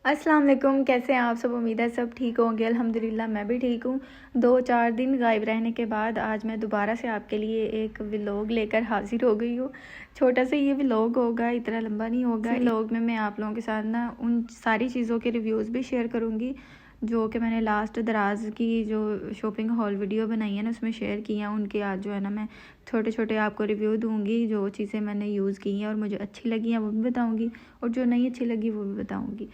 अस्सलाम वालेकुम। कैसे हैं आप सब? उम्मीद है सब ठीक होंगे। अल्हम्दुलिल्लाह मैं भी ठीक हूँ। 2-4 दिन गायब रहने के बाद आज मैं दोबारा से आपके लिए एक व्लॉग लेकर हाजिर हो गई हूँ। छोटा सा ये व्लॉग होगा, इतना लंबा नहीं होगा। व्लॉग में मैं आप लोगों के साथ ना उन सारी चीज़ों के रिव्यूज़ भी शेयर करूँगी जो कि मैंने लास्ट दराज की जो शॉपिंग हॉल वीडियो बनाई है ना उसमें शेयर की हैं। उनके आज जो है ना मैं छोटे छोटे आपको रिव्यू दूँगी। जो चीज़ें मैंने यूज़ की हैं और मुझे अच्छी लगी हैं वो भी बताऊँगी, और जो नहीं अच्छी लगी वो भी बताऊँगी।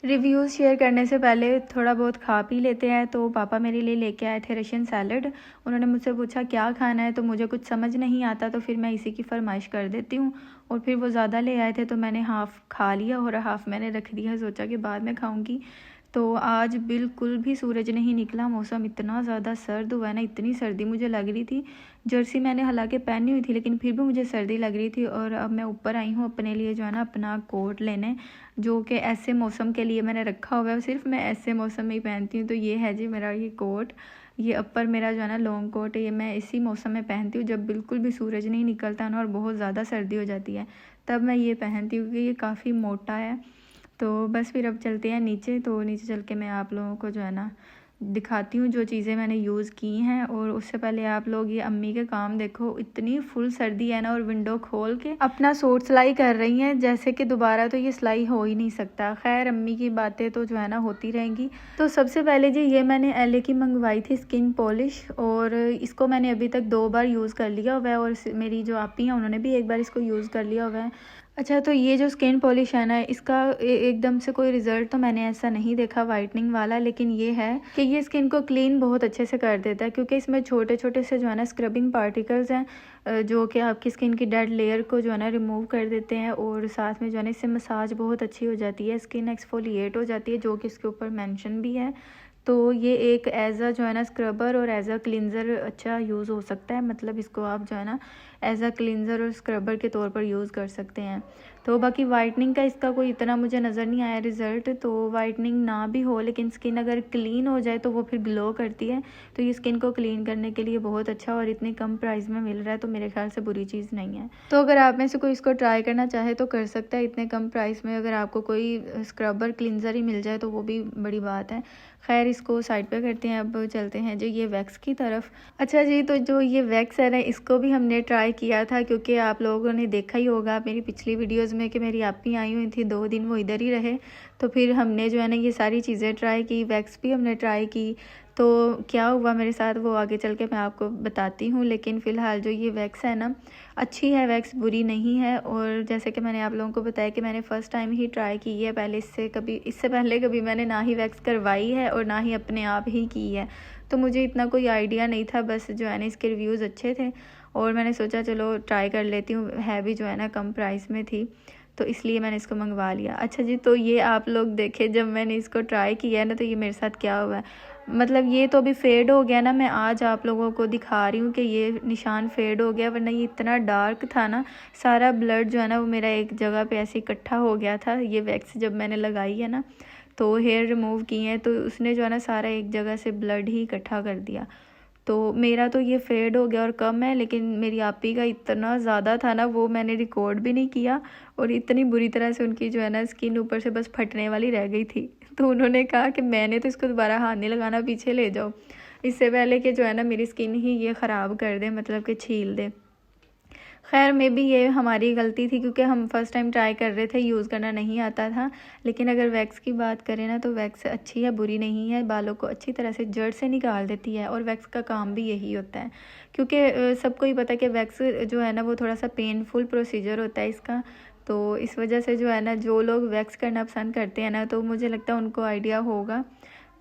रिव्यूज़ शेयर करने से पहले थोड़ा बहुत खा पी लेते हैं। तो पापा मेरे लिए लेके आए थे रशियन सैलड। उन्होंने मुझसे पूछा क्या खाना है, तो मुझे कुछ समझ नहीं आता तो फिर मैं इसी की फरमाइश कर देती हूँ। और फिर वो ज़्यादा ले आए थे तो मैंने हाफ़ खा लिया और हाफ़ मैंने रख दिया, सोचा कि बाद में खाऊँगी। तो आज बिल्कुल भी सूरज नहीं निकला, मौसम इतना ज़्यादा सर्द हुआ है ना, इतनी सर्दी मुझे लग रही थी। जर्सी मैंने हालांकि पहनी हुई थी लेकिन फिर भी मुझे सर्दी लग रही थी। और अब मैं ऊपर आई हूँ अपने लिए जो है ना अपना कोट लेने, जो कि ऐसे मौसम के लिए मैंने रखा हुआ है। सिर्फ मैं ऐसे मौसम में ही पहनती हूँ। तो ये है जी मेरा ये कोट, ये अपर मेरा जो है ना लॉन्ग कोट है। ये मैं इसी मौसम में पहनती हूँ जब बिल्कुल भी सूरज नहीं निकलता ना और बहुत ज़्यादा सर्दी हो जाती है, तब मैं ये पहनती हूँ क्योंकि ये काफ़ी मोटा है। तो बस फिर अब चलते हैं नीचे। तो नीचे चल के मैं आप लोगों को जो है ना दिखाती हूँ जो चीज़ें मैंने यूज़ की हैं। और उससे पहले आप लोग ये अम्मी के काम देखो, इतनी फुल सर्दी है ना, और विंडो खोल के अपना सूट सिलाई कर रही हैं जैसे कि दोबारा तो ये सिलाई हो ही नहीं सकता। खैर अम्मी की बातें तो जो है ना होती रहेंगी। तो सबसे पहले जी ये मैंने एलए की मंगवाई थी स्किन पॉलिश, और इसको मैंने अभी तक 2 बार यूज़ कर लिया हुआ है। और मेरी जो आपी हैं उन्होंने भी एक बार इसको यूज़ कर लिया हुआ है। अच्छा, तो ये जो स्किन पॉलिश है ना इसका एकदम से कोई रिज़ल्ट तो मैंने ऐसा नहीं देखा वाइटनिंग वाला, लेकिन ये है कि ये स्किन को क्लीन बहुत अच्छे से कर देता है क्योंकि इसमें छोटे छोटे से जो है ना स्क्रबिंग पार्टिकल्स हैं जो कि आपकी स्किन की डेड लेयर को जो है ना रिमूव कर देते हैं। और साथ में जो है ना इससे मसाज बहुत अच्छी हो जाती है, स्किन एक्सफोलिएट हो जाती है, जो कि इसके ऊपर मेंशन भी है। तो ये एक एज अ जो है ना स्क्रबर और एज अ क्लिनज़र अच्छा यूज़ हो सकता है। मतलब इसको आप जो है ना एज अ क्लिनज़र और स्क्रबर के तौर पर यूज़ कर सकते हैं। तो बाकी वाइटनिंग का इसका कोई इतना मुझे नज़र नहीं आया रिज़ल्ट। तो वाइटनिंग ना भी हो लेकिन स्किन अगर क्लीन हो जाए तो वो फिर ग्लो करती है। तो ये स्किन को क्लीन करने के लिए बहुत अच्छा, और इतनी कम प्राइस में मिल रहा है तो मेरे ख्याल से बुरी चीज़ नहीं है। तो अगर आप में से कोई इसको ट्राई करना चाहे तो कर सकता है इतने कम प्राइस में। अगर आपको कोई स्क्रबर क्लिनज़र ही मिल जाए तो वो भी बड़ी बात है। खैर इसको साइड पे करते हैं, अब चलते हैं जो ये वैक्स की तरफ। अच्छा जी, तो जो ये वैक्स है ना इसको भी हमने ट्राई किया था क्योंकि आप लोगों ने देखा ही होगा मेरी पिछली वीडियोस में कि मेरी आपी आई हुई थी, 2 दिन वो इधर ही रहे। तो फिर हमने जो है ना ये सारी चीज़ें ट्राई की, वैक्स भी हमने ट्राई की। तो क्या हुआ मेरे साथ वो आगे चल के मैं आपको बताती हूँ। लेकिन फ़िलहाल जो ये वैक्स है ना अच्छी है, वैक्स बुरी नहीं है। और जैसे कि मैंने आप लोगों को बताया कि मैंने फ़र्स्ट टाइम ही ट्राई की है, पहले इससे पहले कभी मैंने ना ही वैक्स करवाई है और ना ही अपने आप ही की है। तो मुझे इतना कोई आइडिया नहीं था, बस जो है ना इसके रिव्यूज़ अच्छे थे और मैंने सोचा चलो ट्राई कर लेती हूँ। है भी जो है ना कम प्राइस में थी तो इसलिए मैंने इसको मंगवा लिया। अच्छा जी, तो ये आप लोग देखें जब मैंने इसको ट्राई किया है ना तो ये मेरे साथ क्या हुआ है। मतलब ये तो अभी फेड हो गया ना, मैं आज आप लोगों को दिखा रही हूँ कि ये निशान फेड हो गया, वरना ये इतना डार्क था ना, सारा ब्लड जो है ना वो मेरा एक जगह पे ऐसे इकट्ठा हो गया था। ये वैक्स जब मैंने लगाई है ना तो हेयर रिमूव किए हैं तो उसने जो है ना सारा एक जगह से ब्लड ही इकट्ठा कर दिया। तो मेरा तो ये फेड हो गया और कम है, लेकिन मेरी आपी का इतना ज़्यादा था ना वो मैंने रिकॉर्ड भी नहीं किया। और इतनी बुरी तरह से उनकी जो है ना स्किन ऊपर से बस फटने वाली रह गई थी। तो उन्होंने कहा कि मैंने तो इसको दोबारा हाथ नहीं लगाना, पीछे ले जाओ, इससे पहले कि जो है ना मेरी स्किन ही ये ख़राब कर दे, मतलब कि छील दे। खैर मे बी ये हमारी गलती थी क्योंकि हम फर्स्ट टाइम ट्राई कर रहे थे, यूज़ करना नहीं आता था। लेकिन अगर वैक्स की बात करें ना तो वैक्स अच्छी है, बुरी नहीं है, बालों को अच्छी तरह से जड़ से निकाल देती है। और वैक्स का काम भी यही होता है क्योंकि सबको ही पता है कि वैक्स जो है ना वो थोड़ा सा पेनफुल प्रोसीजर होता है इसका। तो इस वजह से जो है ना जो लोग वैक्स करना पसंद करते हैं ना तो मुझे लगता है उनको आइडिया होगा,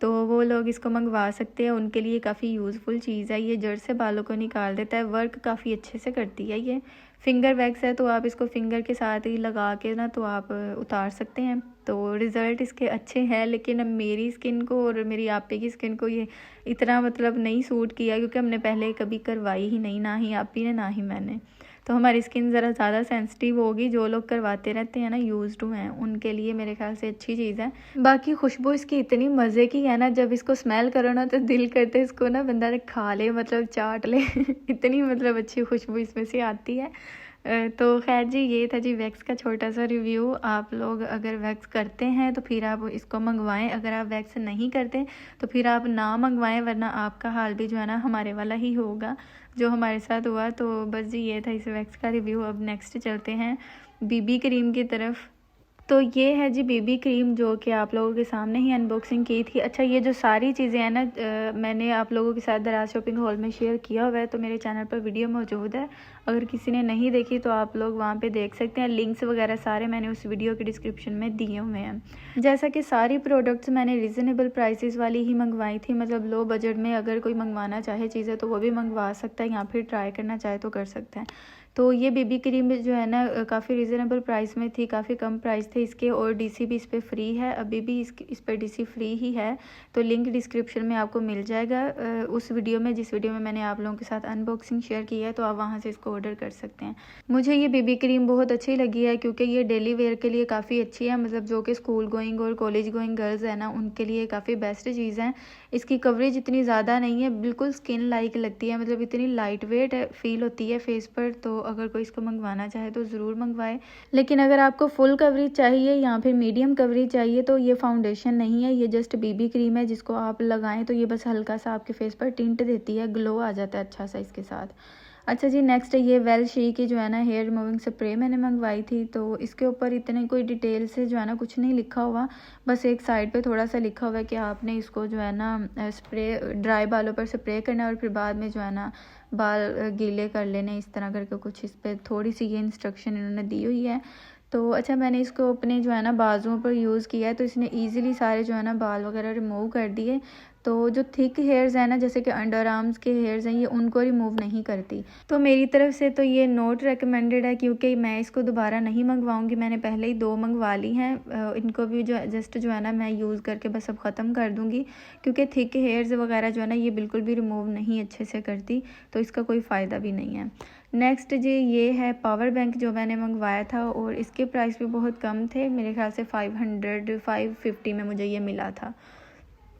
तो वो लोग इसको मंगवा सकते हैं। उनके लिए काफ़ी यूज़फुल चीज़ है, ये जड़ से बालों को निकाल देता है, वर्क काफ़ी अच्छे से करती है। ये फिंगर वैक्स है तो आप इसको फिंगर के साथ ही लगा के ना तो आप उतार सकते हैं। तो रिज़ल्ट इसके अच्छे हैं, लेकिन अब मेरी स्किन को और मेरी आपी की स्किन को ये इतना मतलब नहीं सूट किया क्योंकि हमने पहले कभी करवाई ही नहीं, ना ही आपी ने ना ही मैंने। तो हमारी स्किन ज़रा ज़्यादा सेंसिटिव होगी। जो लोग करवाते रहते हैं ना, यूज्ड टू हैं, उनके लिए मेरे ख्याल से अच्छी चीज़ है। बाकी खुशबू इसकी इतनी मज़े की है ना, जब इसको स्मेल करो ना तो दिल करते इसको ना बंदा खा ले, मतलब चाट ले इतनी मतलब अच्छी खुशबू इसमें से आती है। तो खैर जी, ये था जी वैक्स का छोटा सा रिव्यू। आप लोग अगर वैक्स करते हैं तो फिर आप इसको मंगवाएं, अगर आप वैक्स नहीं करते तो फिर आप ना मंगवाएं, वरना आपका हाल भी जो है ना हमारे वाला ही होगा जो हमारे साथ हुआ। तो बस जी, ये था इस वैक्स का रिव्यू। अब नेक्स्ट चलते हैं बीबी क्रीम की तरफ। तो ये है जी बीबी क्रीम, जो कि आप लोगों के सामने ही अनबॉक्सिंग की थी। अच्छा, ये जो सारी चीज़ें हैं ना, मैंने आप लोगों के साथ दराज शॉपिंग हॉल में शेयर किया हुआ है, तो मेरे चैनल पर वीडियो मौजूद है। अगर किसी ने नहीं देखी तो आप लोग वहाँ पे देख सकते हैं। लिंक्स वगैरह सारे मैंने उस वीडियो के डिस्क्रिप्शन में दिए हुए हैं। जैसा कि सारी प्रोडक्ट्स मैंने रिजनेबल प्राइसेस वाली ही मंगवाई थी, मतलब लो बजट में अगर कोई मंगवाना चाहे चीज़ें तो वो भी मंगवा सकता है, या फिर ट्राई करना चाहे तो कर सकते हैं। तो ये बेबी क्रीम जो है ना काफ़ी रिजनेबल प्राइस में थी, काफ़ी कम प्राइस थे इसके, और डीसी भी इस पर फ्री है। अभी भी इस पर डीसी फ्री ही है, तो लिंक डिस्क्रिप्शन में आपको मिल जाएगा उस वीडियो में, जिस वीडियो में मैंने आप लोगों के साथ अनबॉक्सिंग शेयर की है, तो आप वहाँ से इसको ऑर्डर कर सकते हैं। मुझे ये बेबी क्रीम बहुत अच्छी लगी है, क्योंकि ये डेली वेयर के लिए काफ़ी अच्छी है, मतलब जो कि स्कूल गोइंग और कॉलेज गोइंग गर्ल्स है ना, उनके लिए काफ़ी बेस्ट चीज़ है। इसकी कवरेज इतनी ज़्यादा नहीं है, बिल्कुल स्किन लाइक लगती है, मतलब इतनी लाइट वेट फील होती है फेस पर। तो अगर कोई इसको मंगवाना चाहे तो ज़रूर मंगवाए। लेकिन अगर आपको फुल कवरेज चाहिए या फिर मीडियम कवरेज चाहिए तो ये फाउंडेशन नहीं है, ये जस्ट बीबी क्रीम है, जिसको आप लगाएं तो ये बस हल्का सा आपके फेस पर टिंट देती है, ग्लो आ जाता है अच्छा सा इसके साथ। अच्छा जी, नेक्स्ट ये वेल शी की जो है ना हेयर रिमूविंग स्प्रे मैंने मंगवाई थी। तो इसके ऊपर इतने कोई डिटेल से जो है ना कुछ नहीं लिखा हुआ, बस एक साइड पे थोड़ा सा लिखा हुआ है कि आपने इसको जो है ना स्प्रे ड्राई बालों पर स्प्रे करना है, और फिर बाद में जो है ना बाल गीले कर लेने, इस तरह करके कुछ इस पर थोड़ी सी ये इंस्ट्रक्शन इन्होंने दी हुई है। तो अच्छा, मैंने इसको अपने जो है ना बाजुओं पर यूज़ किया है, तो इसने ईजिली सारे जो है ना बाल वगैरह रिमूव कर दिए। तो जो थिक हेयर्स हैं ना, जैसे कि अंडर आर्म्स के हेयर्स हैं, ये उनको रिमूव नहीं करती। तो मेरी तरफ से तो ये नॉट रिकमेंडेड है, क्योंकि मैं इसको दोबारा नहीं मंगवाऊंगी। मैंने पहले ही 2 मंगवा ली हैं, इनको भी जो जस्ट जो है ना मैं यूज़ करके बस अब ख़त्म कर दूंगी, क्योंकि थिक हेयर्स वगैरह जो है ना ये बिल्कुल भी रिमूव नहीं अच्छे से करती, तो इसका कोई फ़ायदा भी नहीं है। नेक्स्ट जी, ये है पावर बैंक जो मैंने मंगवाया था, और इसके प्राइस भी बहुत कम थे, मेरे ख्याल से 550 में मुझे ये मिला था।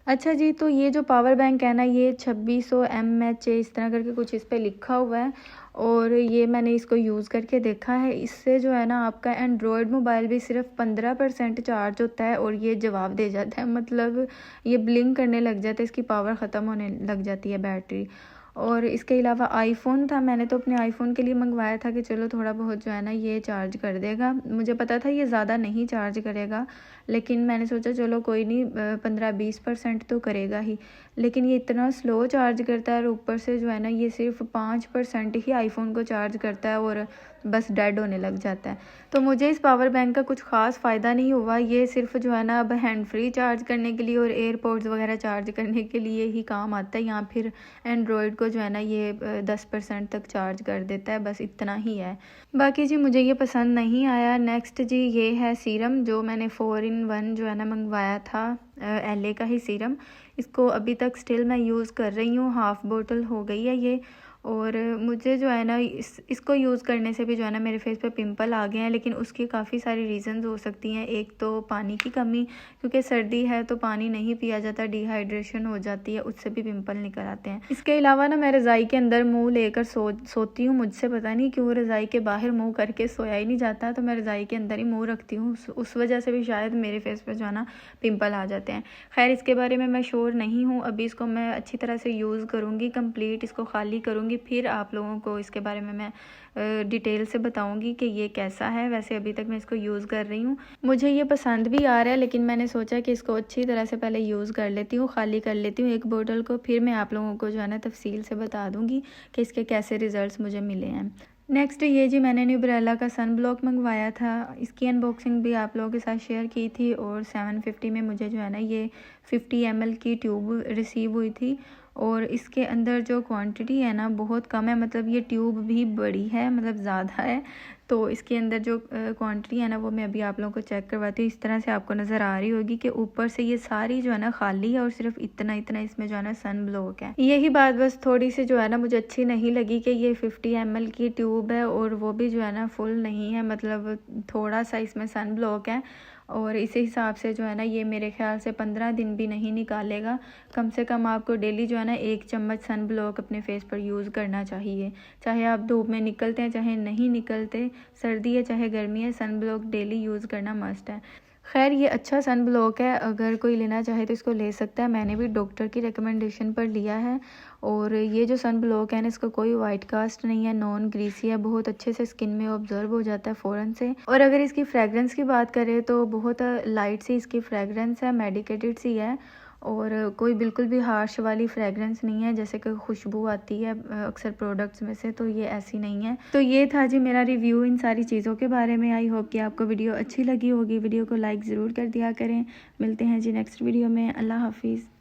अच्छा जी, तो ये जो पावर बैंक है ना, ये 2600 mAh इस तरह करके कुछ इस पर लिखा हुआ है, और ये मैंने इसको यूज़ करके देखा है। इससे जो है ना आपका एंड्रॉयड मोबाइल भी सिर्फ 15% चार्ज होता है, और ये जवाब दे जाता है, मतलब ये ब्लिंक करने लग जाता है, इसकी पावर ख़त्म होने लग जाती है बैटरी। और इसके अलावा आईफ़ोन था, मैंने तो अपने आईफ़ोन के लिए मंगवाया था कि चलो थोड़ा बहुत जो है ना ये चार्ज कर देगा। मुझे पता था ये ज़्यादा नहीं चार्ज करेगा, लेकिन मैंने सोचा चलो कोई नहीं, 15-20% तो करेगा ही। लेकिन ये इतना स्लो चार्ज करता है, और ऊपर से जो है ना ये सिर्फ 5% ही आईफ़ोन को चार्ज करता है, और बस डेड होने लग जाता है। तो मुझे इस पावर बैंक का कुछ ख़ास फ़ायदा नहीं हुआ, ये सिर्फ जो है ना अब हैंड फ्री चार्ज करने के लिए और एयरपोर्ट्स वगैरह चार्ज करने के लिए ही काम आता है, या फिर एंड्रॉयड को जो है ना ये 10% तक चार्ज कर देता है, बस इतना ही है। बाकी जी मुझे ये पसंद नहीं आया। नेक्स्ट जी, ये है सीरम, जो मैंने 4-in-1 जो है ना मंगवाया था, LA का ही सीरम। इसको अभी तक स्टिल मैं यूज़ कर रही हूँ, हाफ़ बोतल हो गई है ये। और मुझे जो है ना इसको यूज़ करने से भी जो है ना मेरे फेस पे पिंपल आ गए हैं, लेकिन उसकी काफ़ी सारी रीज़न्स हो सकती हैं। एक तो पानी की कमी, क्योंकि सर्दी है तो पानी नहीं पिया जाता, डिहाइड्रेशन हो जाती है, उससे भी पिंपल निकल आते हैं। इसके अलावा ना मैं रज़ाई के अंदर मुंह लेकर सोती हूँ, मुझसे पता नहीं क्यों रज़ाई के बाहर मुँह करके सोया ही नहीं जाता, तो मैं रज़ाई के अंदर ही मुँह रखती हूँ, उस वजह से भी शायद मेरे फेस पर जो है ना पिंपल आ जाते हैं। खैर, इसके बारे में मैं श्योर नहीं हूँ, अभी इसको मैं अच्छी तरह से यूज़ करूँगी, कंप्लीट इसको खाली करूँगी, फिर आप लोगों को इसके बारे में मैं डिटेल से बताऊंगी कि ये कैसा है। वैसे अभी तक मैं इसको यूज़ कर रही हूँ, मुझे ये पसंद भी आ रहा है, लेकिन मैंने सोचा कि इसको अच्छी तरह से पहले यूज़ कर लेती हूँ, खाली कर लेती हूँ एक बोतल को, फिर मैं आप लोगों को जो है ना तफसील से बता दूँगी कि इसके कैसे रिज़ल्ट मुझे मिले हैं। नेक्स्ट ये जी, मैंने न्यूब्रेला का सन ब्लॉक मंगवाया था, इसकी अनबॉक्सिंग भी आप लोगों के साथ शेयर की थी, और 750 में मुझे जो है ना ये 50 ml की ट्यूब रिसीव हुई थी, और इसके अंदर जो क्वांटिटी है ना बहुत कम है, मतलब ये ट्यूब भी बड़ी है, मतलब ज़्यादा है। तो इसके अंदर जो क्वांटिटी है ना वो मैं अभी आप लोगों को चेक करवाती हूँ। इस तरह से आपको नज़र आ रही होगी कि ऊपर से ये सारी जो है ना खाली है, और सिर्फ इतना इतना इसमें जो है ना सन ब्लॉक है। यही बात बस थोड़ी सी जो है ना मुझे अच्छी नहीं लगी कि ये 50 ml की ट्यूब है, और वो भी जो है ना फुल नहीं है, मतलब थोड़ा सा इसमें सन ब्लॉक है। और इसी हिसाब से जो है ना ये मेरे ख्याल से 15 दिन भी नहीं निकालेगा। कम से कम आपको डेली जो है ना 1 चम्मच सन ब्लॉक अपने फेस पर यूज़ करना चाहिए। चाहे आप धूप में निकलते हैं चाहे नहीं निकलते, सर्दी है चाहे गर्मी है, सन ब्लॉक डेली यूज़ करना मस्ट है। खैर ये अच्छा सन ब्लॉक है, अगर कोई लेना चाहे तो इसको ले सकता है। मैंने भी डॉक्टर की रिकमेंडेशन पर लिया है। और ये जो सन ब्लॉक है ना इसका कोई वाइट कास्ट नहीं है, नॉन ग्रीसी है, बहुत अच्छे से स्किन में ऑब्जर्व हो जाता है फ़ौरन से। और अगर इसकी फ्रेगरेंस की बात करें तो बहुत लाइट सी इसकी फ्रेगरेंस है, मेडिकेटेड सी है और कोई बिल्कुल भी हार्श वाली फ्रेगरेंस नहीं है जैसे कि खुशबू आती है अक्सर प्रोडक्ट्स में से, तो ये ऐसी नहीं है। तो ये था जी मेरा रिव्यू इन सारी चीज़ों के बारे में। आई होप कि आपको वीडियो अच्छी लगी होगी। वीडियो को लाइक ज़रूर कर दिया करें। मिलते हैं जी नेक्स्ट वीडियो में। अल्लाह हाफिज़।